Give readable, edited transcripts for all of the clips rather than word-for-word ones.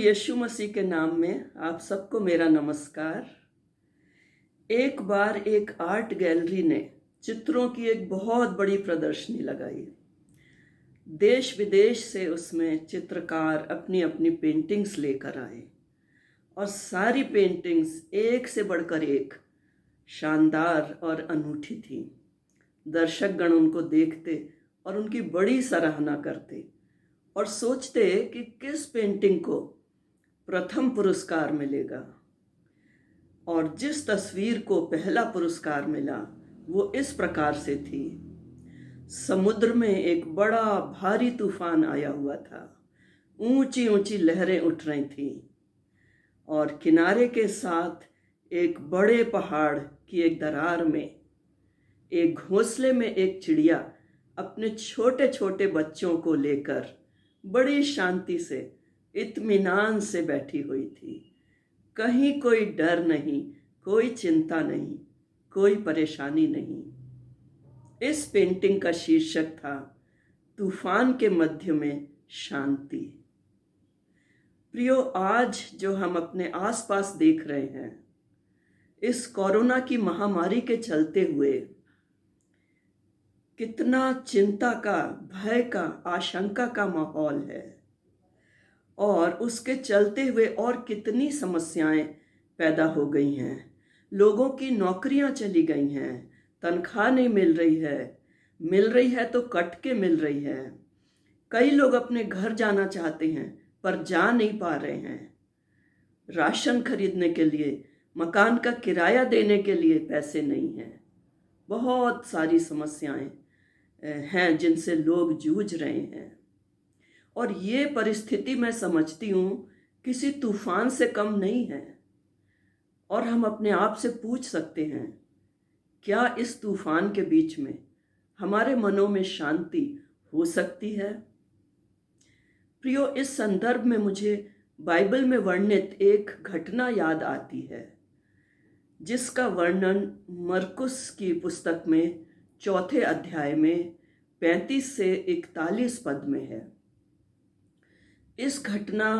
यीशु मसीह के नाम में आप सबको मेरा नमस्कार। एक बार एक आर्ट गैलरी ने चित्रों की एक बहुत बड़ी प्रदर्शनी लगाई। देश विदेश से उसमें चित्रकार अपनी अपनी पेंटिंग्स लेकर आए और सारी पेंटिंग्स एक से बढ़कर एक शानदार और अनूठी थी। दर्शकगण उनको देखते और उनकी बड़ी सराहना करते और सोचते कि किस पेंटिंग को प्रथम पुरस्कार मिलेगा। और जिस तस्वीर को पहला पुरस्कार मिला वो इस प्रकार से थी। समुद्र में एक बड़ा भारी तूफान आया हुआ था, ऊंची ऊंची लहरें उठ रही थी और किनारे के साथ एक बड़े पहाड़ की एक दरार में एक घोंसले में एक चिड़िया अपने छोटे छोटे बच्चों को लेकर बड़ी शांति से इत्मीनान से बैठी हुई थी। कहीं कोई डर नहीं, कोई चिंता नहीं, कोई परेशानी नहीं। इस पेंटिंग का शीर्षक था तूफान के मध्य में शांति। प्रियो, आज जो हम अपने आसपास देख रहे हैं, इस कोरोना की महामारी के चलते हुए कितना चिंता का, भय का, आशंका का माहौल है और उसके चलते हुए और कितनी समस्याएं पैदा हो गई हैं। लोगों की नौकरियां चली गई हैं, तनख्वाह नहीं मिल रही है तो कट के मिल रही है। कई लोग अपने घर जाना चाहते हैं पर जा नहीं पा रहे हैं। राशन खरीदने के लिए, मकान का किराया देने के लिए पैसे नहीं हैं। बहुत सारी समस्याएं हैं जिनसे लोग जूझ रहे हैं और ये परिस्थिति मैं समझती हूँ किसी तूफान से कम नहीं है। और हम अपने आप से पूछ सकते हैं, क्या इस तूफान के बीच में हमारे मनों में शांति हो सकती है? प्रियो, इस संदर्भ में मुझे बाइबल में वर्णित एक घटना याद आती है जिसका वर्णन मरकुस की पुस्तक में 4 अध्याय में 35 से 41 पद में है। इस घटना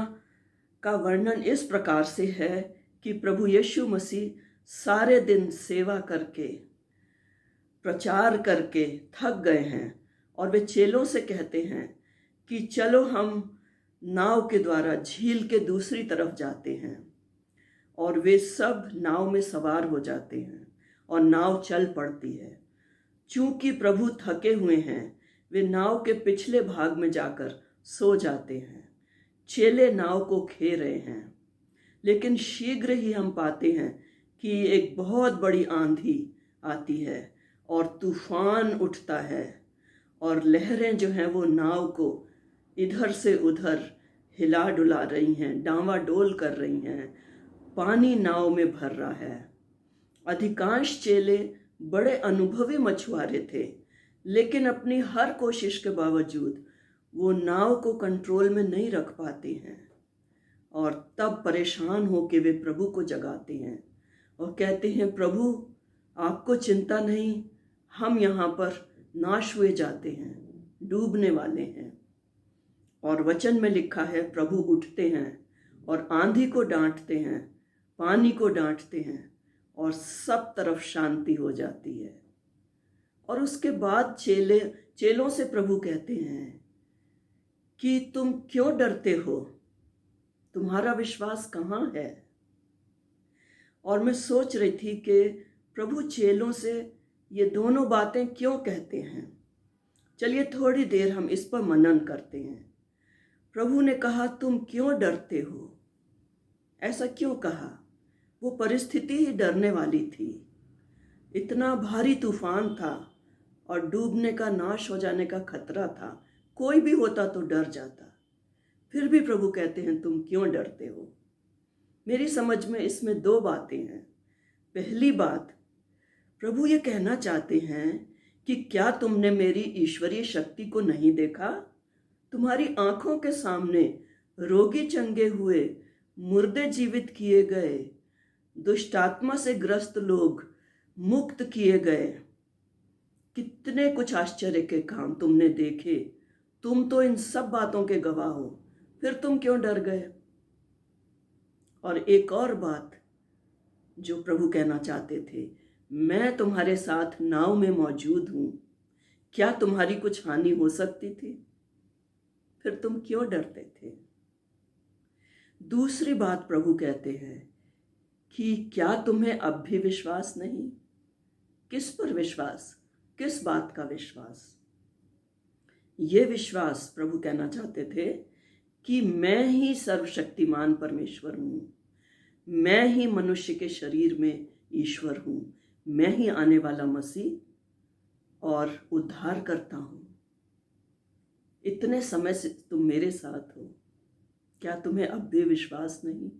का वर्णन इस प्रकार से है कि प्रभु यीशु मसीह सारे दिन सेवा करके, प्रचार करके थक गए हैं और वे चेलों से कहते हैं कि चलो हम नाव के द्वारा झील के दूसरी तरफ जाते हैं। और वे सब नाव में सवार हो जाते हैं और नाव चल पड़ती है। चूंकि प्रभु थके हुए हैं, वे नाव के पिछले भाग में जाकर सो जाते हैं। चेले नाव को खे रहे हैं, लेकिन शीघ्र ही हम पाते हैं कि एक बहुत बड़ी आंधी आती है और तूफान उठता है और लहरें जो हैं वो नाव को इधर से उधर हिला डुला रही हैं, डांवाडोल कर रही हैं। पानी नाव में भर रहा है। अधिकांश चेले बड़े अनुभवी मछुआरे थे, लेकिन अपनी हर कोशिश के बावजूद वो नाव को कंट्रोल में नहीं रख पाते हैं। और तब परेशान होकर वे प्रभु को जगाते हैं और कहते हैं, प्रभु आपको चिंता नहीं, हम यहाँ पर नाश हुए जाते हैं, डूबने वाले हैं। और वचन में लिखा है, प्रभु उठते हैं और आंधी को डांटते हैं, पानी को डांटते हैं और सब तरफ शांति हो जाती है। और उसके बाद चेलों से प्रभु कहते हैं कि तुम क्यों डरते हो, तुम्हारा विश्वास कहाँ है? और मैं सोच रही थी कि प्रभु चेलों से ये दोनों बातें क्यों कहते हैं। चलिए थोड़ी देर हम इस पर मनन करते हैं। प्रभु ने कहा, तुम क्यों डरते हो? ऐसा क्यों कहा? वो परिस्थिति ही डरने वाली थी। इतना भारी तूफान था और डूबने का, नाश हो जाने का खतरा था। कोई भी होता तो डर जाता। फिर भी प्रभु कहते हैं, तुम क्यों डरते हो? मेरी समझ में इसमें 2 बातें हैं। पहली बात, प्रभु ये कहना चाहते हैं कि क्या तुमने मेरी ईश्वरीय शक्ति को नहीं देखा? तुम्हारी आंखों के सामने रोगी चंगे हुए, मुर्दे जीवित किए गए, दुष्टात्मा से ग्रस्त लोग मुक्त किए गए। कितने कुछ आश्चर्य के काम तुमने देखे। तुम तो इन सब बातों के गवाह हो, फिर तुम क्यों डर गए? और एक और बात जो प्रभु कहना चाहते थे, मैं तुम्हारे साथ नाव में मौजूद हूं, क्या तुम्हारी कुछ हानि हो सकती थी? फिर तुम क्यों डरते थे? दूसरी बात प्रभु कहते हैं कि क्या तुम्हें अब भी विश्वास नहीं? किस पर विश्वास? किस बात का विश्वास? ये विश्वास प्रभु कहना चाहते थे कि मैं ही सर्वशक्तिमान परमेश्वर हूं, मैं ही मनुष्य के शरीर में ईश्वर हूं, मैं ही आने वाला मसीह और उद्धार करता हूं। इतने समय से तुम मेरे साथ हो, क्या तुम्हें अब भी विश्वास नहीं?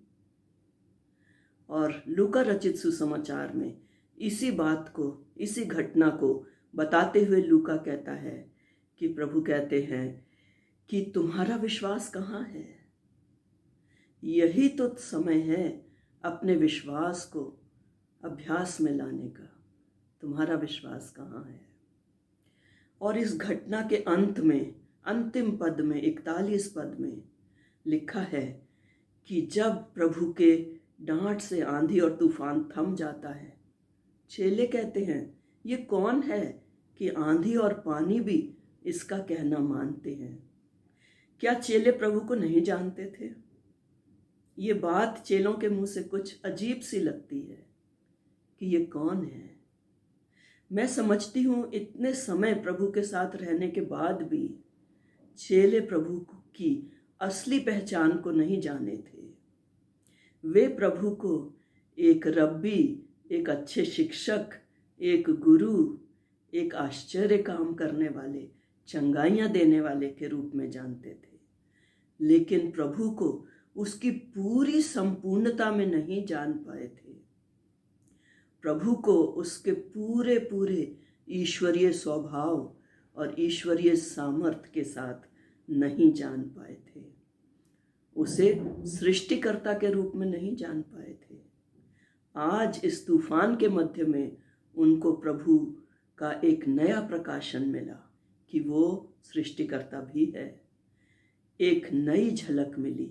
और लूका रचित सुसमाचार में इसी बात को, इसी घटना को बताते हुए लूका कहता है कि प्रभु कहते हैं कि तुम्हारा विश्वास कहाँ है? यही तो समय है अपने विश्वास को अभ्यास में लाने का। तुम्हारा विश्वास कहाँ है? और इस घटना के अंत में, अंतिम पद में, 41 पद में लिखा है कि जब प्रभु के डांट से आंधी और तूफान थम जाता है, चेले कहते हैं ये कौन है कि आंधी और पानी भी इसका कहना मानते हैं। क्या चेले प्रभु को नहीं जानते थे? ये बात चेलों के मुंह से कुछ अजीब सी लगती है कि ये कौन है। मैं समझती हूँ इतने समय प्रभु के साथ रहने के बाद भी चेले प्रभु की असली पहचान को नहीं जाने थे। वे प्रभु को एक रब्बी, एक अच्छे शिक्षक, एक गुरु, एक आश्चर्य काम करने वाले, चंगाइयाँ देने वाले के रूप में जानते थे, लेकिन प्रभु को उसकी पूरी संपूर्णता में नहीं जान पाए थे। प्रभु को उसके पूरे पूरे ईश्वरीय स्वभाव और ईश्वरीय सामर्थ्य के साथ नहीं जान पाए थे। उसे सृष्टिकर्ता के रूप में नहीं जान पाए थे। आज इस तूफान के मध्य में उनको प्रभु का एक नया प्रकाशन मिला कि वो सृष्टिकर्ता भी है। एक नई झलक मिली,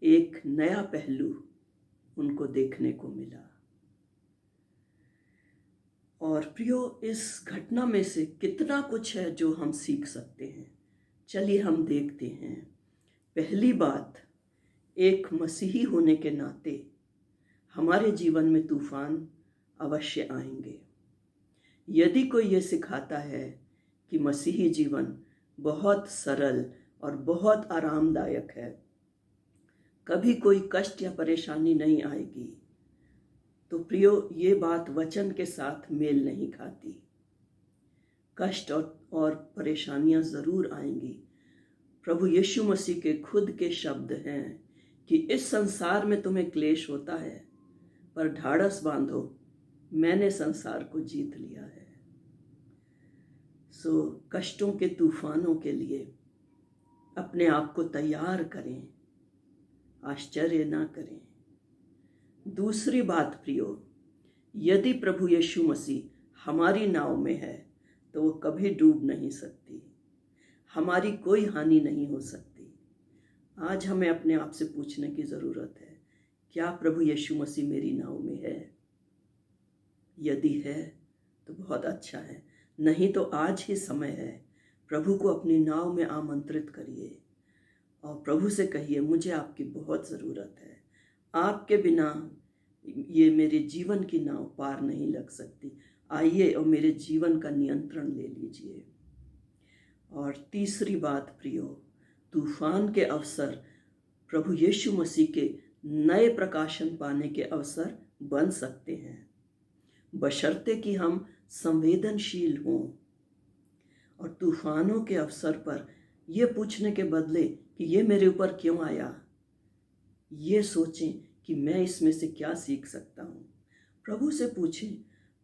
एक नया पहलू उनको देखने को मिला। और प्रियो, इस घटना में से कितना कुछ है जो हम सीख सकते हैं। चलिए हम देखते हैं। पहली बात, एक मसीही होने के नाते हमारे जीवन में तूफान अवश्य आएंगे। यदि कोई ये सिखाता है कि मसीही जीवन बहुत सरल और बहुत आरामदायक है, कभी कोई कष्ट या परेशानी नहीं आएगी, तो प्रियो, ये बात वचन के साथ मेल नहीं खाती। कष्ट और परेशानियां जरूर आएंगी। प्रभु यीशु मसीह के खुद के शब्द हैं कि इस संसार में तुम्हें क्लेश होता है, पर ढाढ़स बांधो, मैंने संसार को जीत लिया है। सो कष्टों के तूफानों के लिए अपने आप को तैयार करें, आश्चर्य ना करें। दूसरी बात प्रियो, यदि प्रभु यीशु मसीह हमारी नाव में है तो वो कभी डूब नहीं सकती, हमारी कोई हानि नहीं हो सकती। आज हमें अपने आप से पूछने की ज़रूरत है, क्या प्रभु यीशु मसीह मेरी नाव में है? यदि है तो बहुत अच्छा है, नहीं तो आज ही समय है। प्रभु को अपनी नाव में आमंत्रित करिए और प्रभु से कहिए, मुझे आपकी बहुत ज़रूरत है, आपके बिना ये मेरे जीवन की नाव पार नहीं लग सकती। आइए और मेरे जीवन का नियंत्रण ले लीजिए। और तीसरी बात प्रियो, तूफान के अवसर प्रभु यीशु मसीह के नए प्रकाशन पाने के अवसर बन सकते हैं, बशर्ते कि हम संवेदनशील हों और तूफानों के अवसर पर यह पूछने के बदले कि ये मेरे ऊपर क्यों आया, ये सोचें कि मैं इसमें से क्या सीख सकता हूँ। प्रभु से पूछें,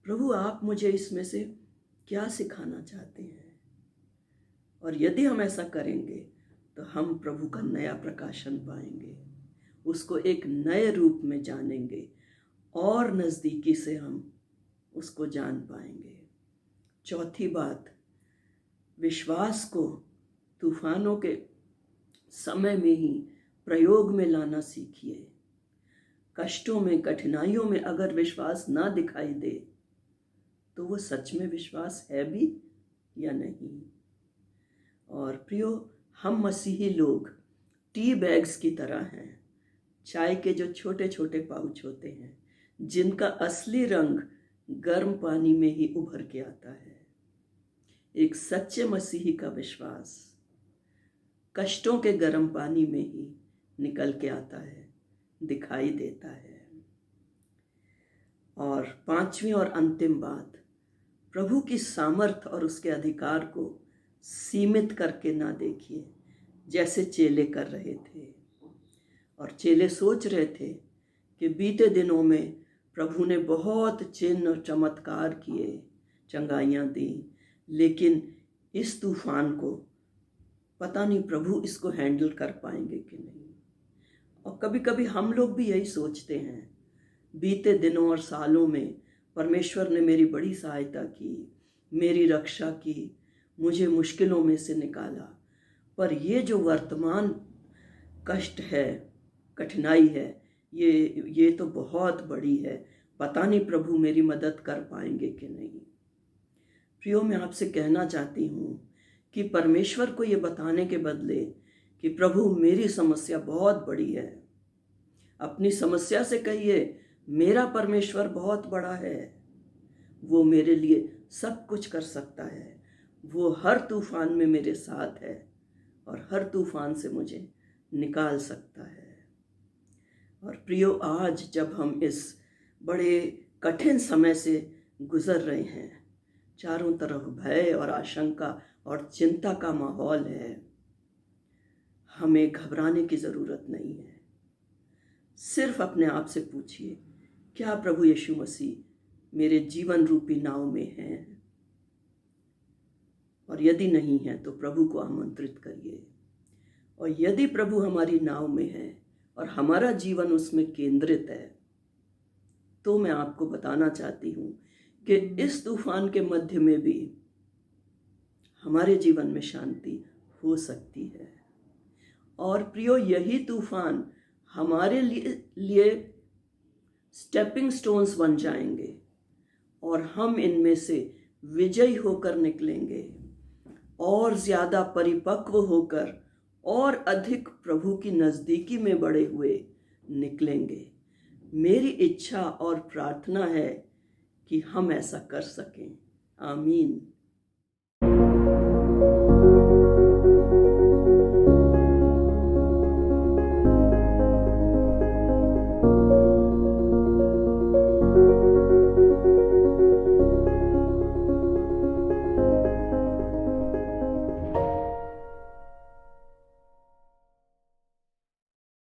प्रभु आप मुझे इसमें से क्या सिखाना चाहते हैं। और यदि हम ऐसा करेंगे तो हम प्रभु का नया प्रकाशन पाएंगे, उसको एक नए रूप में जानेंगे और नज़दीकी से हम उसको जान पाएंगे। चौथी बात, विश्वास को तूफानों के समय में ही प्रयोग में लाना सीखिए। कष्टों में, कठिनाइयों में अगर विश्वास ना दिखाई दे तो वो सच में विश्वास है भी या नहीं। और प्रियो, हम मसीही लोग टी बैग्स की तरह हैं, चाय के जो छोटे छोटे पाउच होते हैं जिनका असली रंग गर्म पानी में ही उभर के आता है। एक सच्चे मसीही का विश्वास कष्टों के गर्म पानी में ही निकल के आता है, दिखाई देता है। और पांचवी और अंतिम बात, प्रभु की सामर्थ और उसके अधिकार को सीमित करके ना देखिए जैसे चेले कर रहे थे। और चेले सोच रहे थे कि बीते दिनों में प्रभु ने बहुत चिन्ह और चमत्कार किए, चंगाइयाँ दी, लेकिन इस तूफान को पता नहीं प्रभु इसको हैंडल कर पाएंगे कि नहीं। और कभी कभी हम लोग भी यही सोचते हैं, बीते दिनों और सालों में परमेश्वर ने मेरी बड़ी सहायता की, मेरी रक्षा की, मुझे मुश्किलों में से निकाला, पर ये जो वर्तमान कष्ट है, कठिनाई है, ये तो बहुत बड़ी है, पता नहीं प्रभु मेरी मदद कर पाएंगे कि नहीं। प्रियो, मैं आपसे कहना चाहती हूँ कि परमेश्वर को ये बताने के बदले कि प्रभु मेरी समस्या बहुत बड़ी है, अपनी समस्या से कहिए मेरा परमेश्वर बहुत बड़ा है, वो मेरे लिए सब कुछ कर सकता है, वो हर तूफान में मेरे साथ है और हर तूफान से मुझे निकाल सकता है। और प्रियो, आज जब हम इस बड़े कठिन समय से गुजर रहे हैं, चारों तरफ भय और आशंका और चिंता का माहौल है, हमें घबराने की ज़रूरत नहीं है। सिर्फ अपने आप से पूछिए, क्या प्रभु यीशु मसीह मेरे जीवन रूपी नाव में हैं? और यदि नहीं है तो प्रभु को आमंत्रित करिए। और यदि प्रभु हमारी नाव में है और हमारा जीवन उसमें केंद्रित है, तो मैं आपको बताना चाहती हूँ कि इस तूफान के मध्य में भी हमारे जीवन में शांति हो सकती है। और प्रियो, यही तूफान हमारे लिए स्टेपिंग स्टोन्स बन जाएंगे और हम इनमें से विजयी होकर निकलेंगे और ज़्यादा परिपक्व होकर और अधिक प्रभु की नज़दीकी में बढ़े हुए निकलेंगे। मेरी इच्छा और प्रार्थना है कि हम ऐसा कर सकें। आमीन।